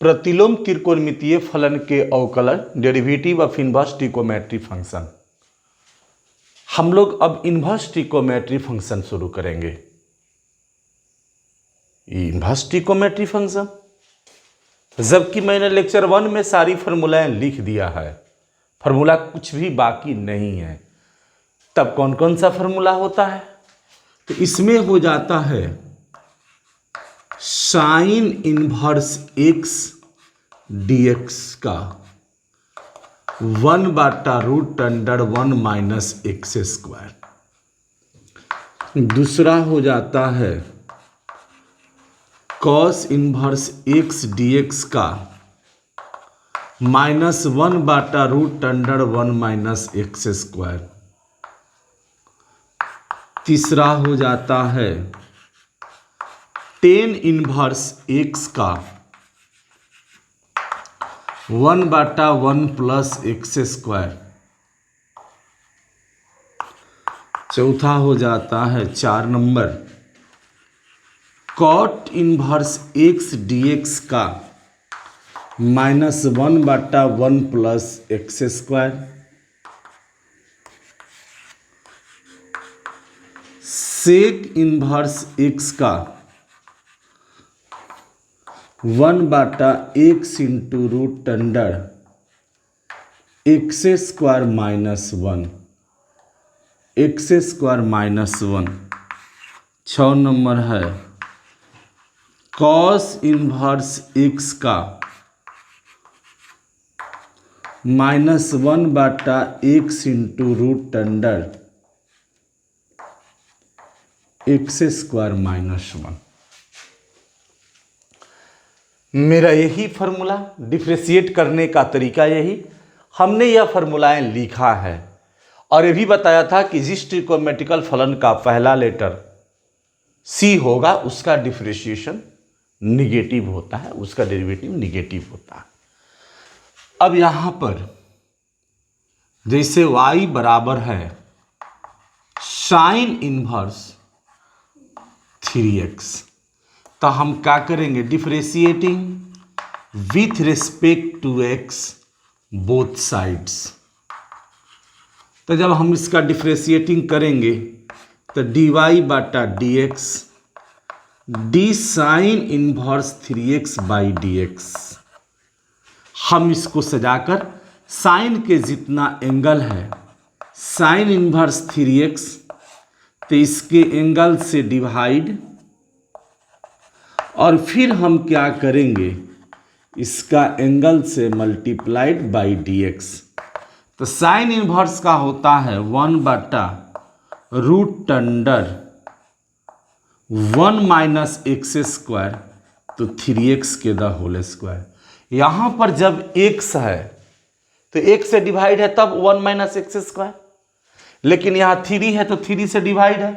प्रतिलोम त्रिकोणमितीय फलन के अवकलन डेरिवेटिव ऑफ इनवर्स ट्रिकोमेट्री फंक्शन। हम लोग अब इनवर्स ट्रिकोमेट्री फंक्शन शुरू करेंगे। इनवर्स ट्रिकोमेट्री फंक्शन, जबकि मैंने लेक्चर 1 में सारी फार्मूलाएं लिख दिया है, फार्मूला कुछ भी बाकी नहीं है। तब कौन कौन सा फार्मूला होता है? तो इसमें हो जाता है साइन इनवर्स एक्स डीएक्स का 1/√1 माइनस एक्स स्क्वायर। दूसरा हो जाता है कॉस इनवर्स एक्स डीएक्स का -1/√1 माइनस एक्स स्क्वायर। तीसरा हो जाता है टेन इनवर्स एक्स का 1/1 प्लस एक्स स्क्वायर। चौथा हो जाता है 4 number cot inverse x dx का -1/1 plus x square. Sec inverse x का 1/x into root under x square -1 x square -1। 6 number है कॉस इनवर्स एक्स का -1/x into root under x square -1। मेरा यही फार्मूला, डिफ्रेंशिएट करने का तरीका यही, हमने यह फार्मूलाएं लिखा है और ये भी बताया था कि जिस ट्रिकोमेट्रिकल फलन का पहला लेटर सी होगा उसका डिफ्रेंशिएशन निगेटिव होता है, उसका डेरिवेटिव निगेटिव होता है। अब यहां पर जैसे y बराबर है साइन इनवर्स 3x, तो हम क्या करेंगे? Differentiating with respect to x both sides. तो जब हम इसका डिफ्रेंशिएटिंग करेंगे तो dy/dx d sine inverse 3x by dx। हम इसको सजाकर साइन के जितना एंगल है साइन इनवर्स 3x, तो इसके एंगल से डिवाइड, और फिर हम क्या करेंगे? इसका एंगल से मल्टीप्लाइड बाई dx। तो साइन इनवर्स का होता है 1/√1 माइनस एक्स स्क्वायर, तो 3x के द होल स्क्वायर। यहां पर जब x है तो x से डिवाइड है तब 1 माइनस एक्स स्क्वायर, लेकिन यहाँ 3 है तो 3 से डिवाइड है,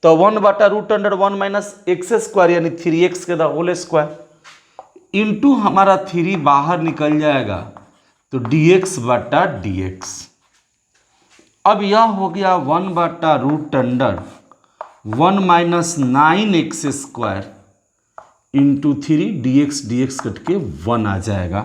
तो 1/√1 माइनस एक्स स्क्वायर यानी 3x के द होल स्क्वायर इंटू हमारा 3 बाहर निकल जाएगा तो dx/dx। अब यह हो गया 1/√1 minus 9x square into 3 dx cut के 1 आ जाएगा,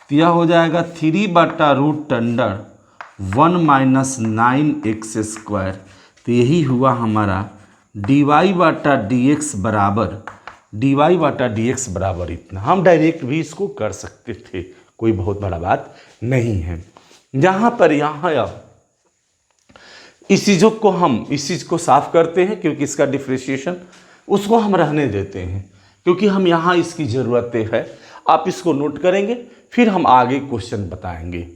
तो यह हो जाएगा 3/√1 माइनस 9x स्क्वायर। तो यही हुआ हमारा dy/dx बराबर इतना। हम डायरेक्ट भी इसको कर सकते थे, कोई बहुत बड़ा बात नहीं है। जहाँ पर यहाँ अब इस चीज़ को साफ करते हैं, क्योंकि इसका डिफ्रेंशिएशन उसको हम रहने देते हैं, क्योंकि हम यहाँ इसकी ज़रूरत है। आप इसको नोट करेंगे, फिर हम आगे क्वेश्चन बताएंगे।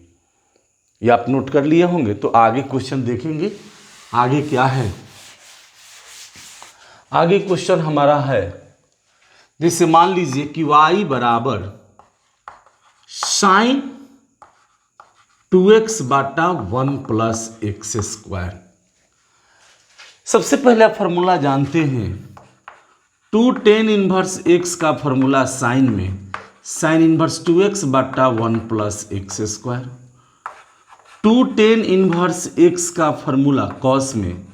या आप नोट कर लिए होंगे तो आगे क्वेश्चन देखेंगे। आगे क्या है? आगे क्वेश्चन हमारा है, जैसे मान लीजिए कि y बराबर sign 2x/1 plus x square. सबसे पहले फॉर्मूला जानते हैं 2 tan इनवर्स x का फॉर्मूला साइन में sine inverse 2x/1 plus x square. 2 tan inverse x का फॉर्मूला कॉस में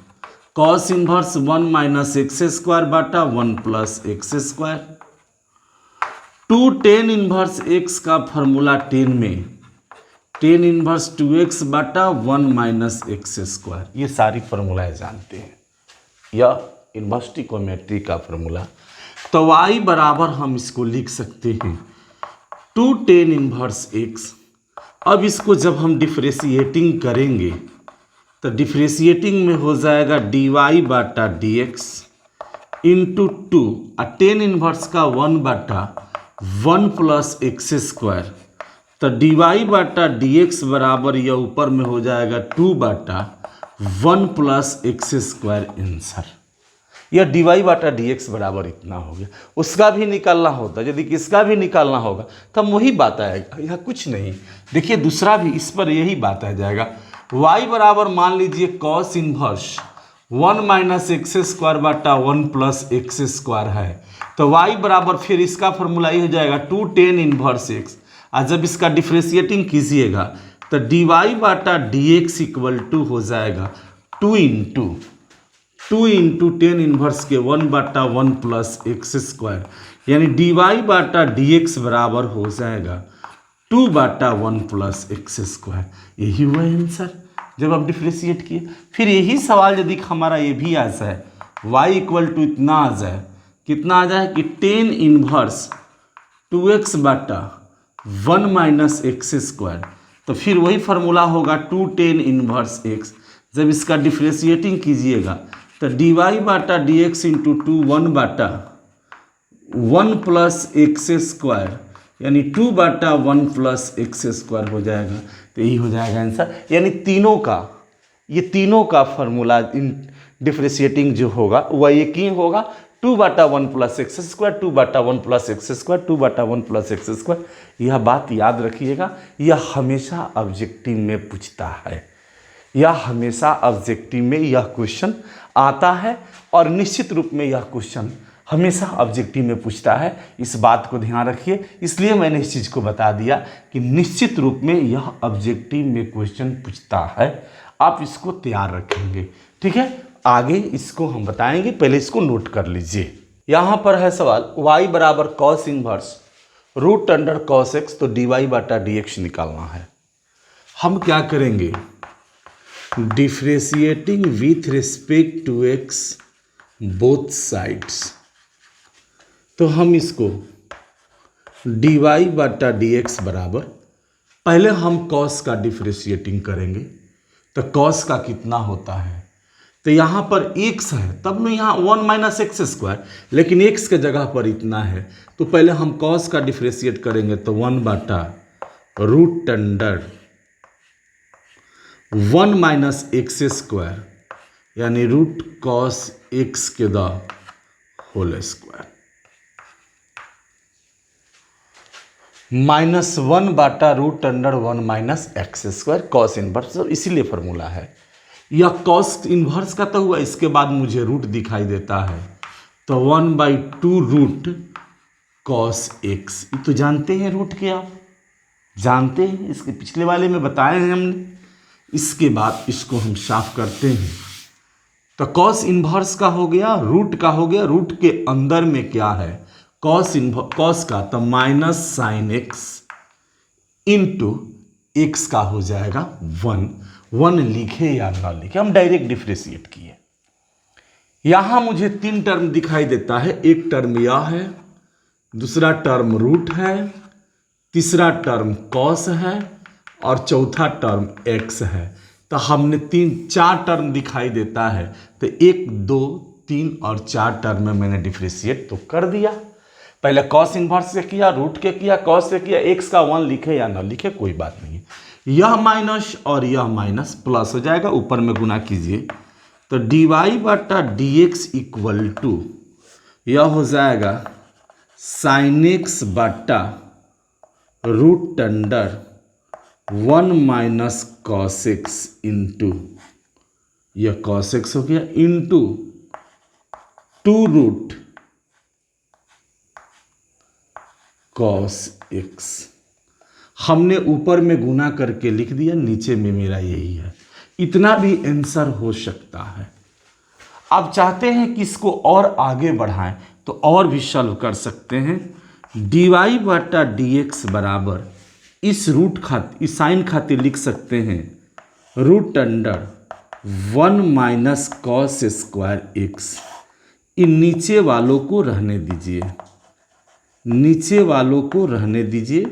cos inverse 1 minus x square plus x square. Two tan inverse x का formula 10 में टेन इनवर्स 2x बटा 1 minus x square, ये सारी फॉर्मूलाएं जानते हैं, यह इनवर्स ट्रिग्नोमेट्री का फॉर्मूला। तो y बराबर हम इसको लिख सकते हैं टू टेन इनवर्स एक्स। अब इसको जब हम डिफ्रेशिएटिंग करेंगे तो डिफ्रेशिएटिंग में हो जाएगा dy बटा dx इंटू टू, और टेन इनवर्स का 1 बटा 1 प्लस एक्स स्क्वायर, तो dy बटा dx बराबर यह ऊपर में हो जाएगा 2 बटा 1 प्लस एक्स स्क्वायर आंसर। यह dy बटा dx बराबर इतना हो गया। उसका भी निकालना होता, यदि किसका भी निकालना होगा तब वही बात आएगा, यह कुछ नहीं। देखिए दूसरा भी इस पर यही बात आ जाएगा। y बराबर मान लीजिए cos inverse 1 minus x square बटा 1 प्लस एक्स स्क्वायर है, तो y बराबर फिर इसका फॉर्मूला ये हो जाएगा टू टेन इनवर्स एक्स, और जब इसका डिफ्रेशिएटिंग कीजिएगा तो dy बटा dx इक्वल टू हो जाएगा 2 इंटू टेन इनवर्स के 1 बटा 1 प्लस एक्स स्क्वायर, यानी dy बटा dx बराबर हो जाएगा 2 बटा 1 प्लस एक्स स्क्वायर। यही हुआ आंसर जब आप डिफ्रेशिएट किए। फिर यही सवाल यदि हमारा ये भी आ जाए y इक्वल टू इतना आ जाए, कितना आ जाए कि टेन इनवर्स 2x बटा 1 माइनस एक्स स्क्वायर, तो फिर वही फार्मूला होगा टू टेन इनवर्स एक्स। जब इसका डिफ्रेशिएटिंग कीजिएगा तो dy बटा dx इंटू 2 1 बटा 1 प्लस एक्स स्क्वायर, यानी 2 बटा 1 प्लस एक्स स्क्वायर हो जाएगा। तो यही हो जाएगा आंसर। यानी तीनों का फार्मूला इन डिफ्रेशिएटिंग जो होगा वह एक ही होगा, 2 बटा 1 प्लस एक्स स्क्वायर, 2 बटा 1 प्लस एक्स स्क्वायर, 2 बटा 1 प्लस एक्स स्क्वायर। यह बात याद रखिएगा, यह हमेशा ऑब्जेक्टिव में पूछता है, यह हमेशा ऑब्जेक्टिव में यह क्वेश्चन आता है, और निश्चित रूप में यह क्वेश्चन हमेशा ऑब्जेक्टिव में पूछता है। इस बात को ध्यान रखिए, इसलिए मैंने इस चीज़ को बता दिया कि निश्चित रूप में यह ऑब्जेक्टिव में क्वेश्चन पूछता है। आप इसको तैयार रखेंगे, ठीक है। आगे इसको हम बताएंगे, पहले इसको नोट कर लीजिए। यहाँ पर है सवाल y बराबर cos inverse root under cos x, तो dy बटा dx निकालना है। हम क्या करेंगे, differentiating with respect to x both sides, तो हम इसको dy बटा dx बराबर, पहले हम कॉस का डिफ्रेशिएटिंग करेंगे, तो कॉस का कितना होता है, तो यहाँ पर x है तब ना यहाँ 1 माइनस एक्स स्क्वायर, लेकिन x के जगह पर इतना है, तो पहले हम कॉस का डिफ्रेशिएट करेंगे, तो 1 बटा root under 1 minus x square, यानी रूट कॉस एक्स के द होल स्क्वायर, -1 बटा root under 1 minus x square cos inverse, इसीलिए फॉर्मूला है। यह कॉस इनवर्स का तो हुआ, इसके बाद मुझे रूट दिखाई देता है, तो 1/2 रूट कॉस एक्स, ये तो जानते हैं रूट के, आप जानते हैं, इसके पिछले वाले में बताए हैं हमने। इसके बाद इसको हम साफ करते हैं, तो कॉस इनवर्स का हो गया, रूट का हो गया, रूट के अंदर में क्या है कॉस का, तो minus sine x into x का हो जाएगा 1 लिखे या ना लिखे, हम डायरेक्ट डिफ्रेशिएट किए। यहां मुझे 3 टर्म दिखाई देता है, एक टर्म यह है, दूसरा टर्म रूट है, तीसरा टर्म कॉस है, और चौथा टर्म एक्स है। तो हमने 4 टर्म दिखाई देता है, तो 1 2 3 और 4 टर्म में मैंने डिफ्रेशिएट तो कर दिया। पहले कॉस इनवर्स से किया, रूट के किया, कॉस से किया, एक्स का 1 लिखे या ना लिखे कोई बात नहीं, यह माइनस और यह माइनस प्लस हो जाएगा, ऊपर में गुना कीजिए, तो dy बटा dx इक्वल टू यह हो जाएगा साइन एक्स बटा root under 1 minus cos x into, यह कॉस एक्स हो गया, इंटू 2 रूट कॉस एक्स। हमने ऊपर में गुना करके लिख दिया, नीचे में मेरा यही है, इतना भी आंसर हो सकता है। आप चाहते हैं कि इसको और आगे बढ़ाएं तो और भी सॉल्व कर सकते हैं, dy बटा dx बराबर इस साइन खातिर लिख सकते हैं root under 1 minus cos square x. इन नीचे वालों को रहने दीजिए, नीचे वालों को रहने दीजिए,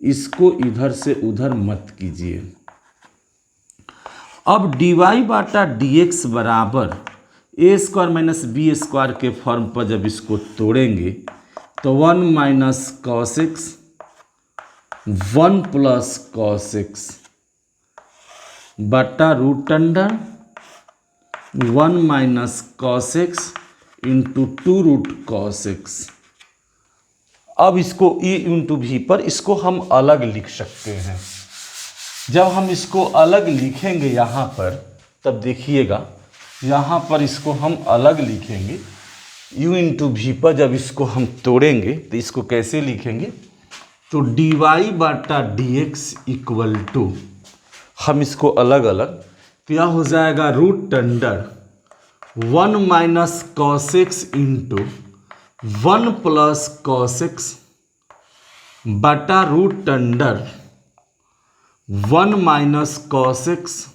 इसको इधर से उधर मत कीजिए। अब dy बटा dx बराबर a square minus b square के फॉर्म पर जब इसको तोड़ेंगे तो 1 minus cos x 1 plus cos x बटा root under 1 minus cos x into 2 root cos x. अब इसको e इंटू भी पर इसको हम अलग लिख सकते हैं। जब हम इसको अलग लिखेंगे यहाँ पर, तब देखिएगा यहाँ पर इसको हम अलग लिखेंगे u इंटू भी पर। जब इसको हम तोड़ेंगे तो इसको कैसे लिखेंगे, तो dy बटा dx इक्वल टू, हम इसको अलग अलग, तो यह हो जाएगा root under 1 minus cos x into 1 plus cos x बटा root under 1 minus cos x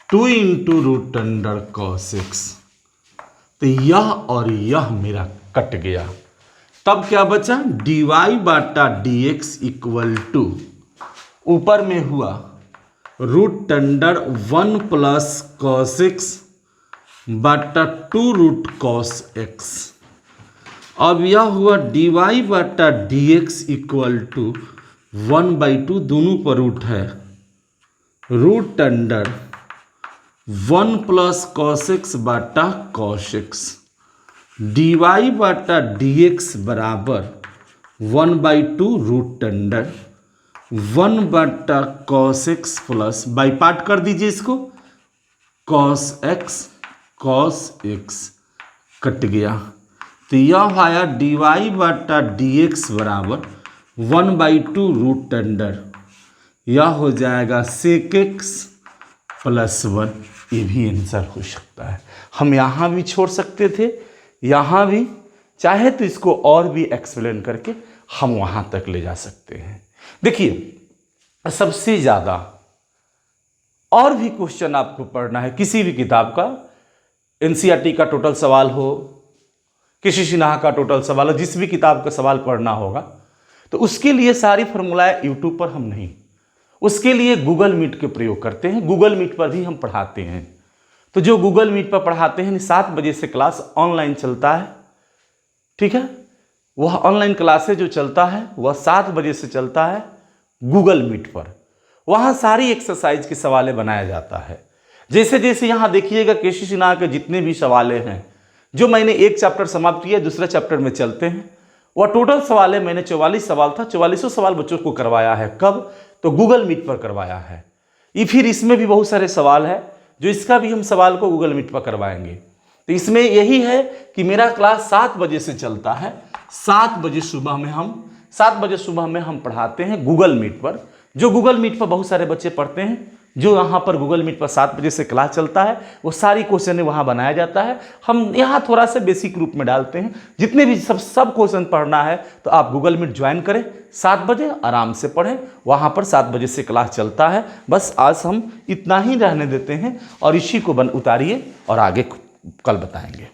2 into root under cos x. तो यह और यह मेरा कट गया। तब क्या बचा, dy बटा dx इक्वल टू, ऊपर में हुआ root under 1 plus cos x बटा 2 रूट कॉस एक्स। अब यह हुआ dy बटा dx इक्वल टू 1/2, दोनों पर रूट है, root under 1 plus cos x बटा कॉस एक्स। dy बटा dx बराबर 1/2 रूट अंडर 1 बटा cos x plus, by part कर दीजिए इसको, कॉस एक्स कट गया। तो यह आया dy बटा dx बराबर 1/2 रूट अंडर, यह हो जाएगा सेक एक्स प्लस 1। ये भी आंसर हो सकता है। हम यहाँ भी छोड़ सकते थे, यहाँ भी, चाहे तो इसको और भी एक्सप्लेन करके हम वहाँ तक ले जा सकते हैं। देखिए, सबसे ज़्यादा और भी क्वेश्चन आपको पढ़ना है किसी भी किताब का, एनसीईआरटी का टोटल सवाल हो, किसी सिन्हा का टोटल सवाल हो, जिस भी किताब का सवाल पढ़ना होगा, तो उसके लिए सारी फॉर्मूलाएं यूट्यूब पर हम नहीं, उसके लिए गूगल मीट के प्रयोग करते हैं। गूगल मीट पर भी हम पढ़ाते हैं। तो जो गूगल मीट पर पढ़ाते हैं, 7 बजे से क्लास ऑनलाइन चलता है, ठीक है। वह ऑनलाइन क्लासेज जो चलता है वह 7 बजे से चलता है गूगल मीट पर। वहाँ सारी एक्सरसाइज के सवालें बनाया जाता है। जैसे जैसे यहाँ देखिएगा केसी सिन्हा के जितने भी सवालें हैं, जो मैंने एक चैप्टर समाप्त किया, दूसरे चैप्टर में चलते हैं, वह टोटल सवाल है, मैंने 44 सवाल था, 44 सवाल बच्चों को करवाया है। कब, तो गूगल मीट पर करवाया है। ये फिर इसमें भी बहुत सारे सवाल है, जो इसका भी हम सवाल को गूगल मीट पर करवाएंगे। तो इसमें यही है कि मेरा क्लास 7 बजे से चलता है, 7 बजे सुबह में हम पढ़ाते हैं गूगल मीट पर। जो गूगल मीट पर बहुत सारे बच्चे पढ़ते हैं, जो यहाँ पर गूगल मीट पर 7 बजे से क्लास चलता है, वो सारी क्वेश्चन वहाँ बनाया जाता है। हम यहाँ थोड़ा सा बेसिक रूप में डालते हैं। जितने भी सब क्वेश्चन पढ़ना है तो आप गूगल मीट ज्वाइन करें, 7 बजे आराम से पढ़ें, वहाँ पर 7 बजे से क्लास चलता है। बस आज हम इतना ही रहने देते हैं और इसी को उतारिए और आगे कल बताएंगे।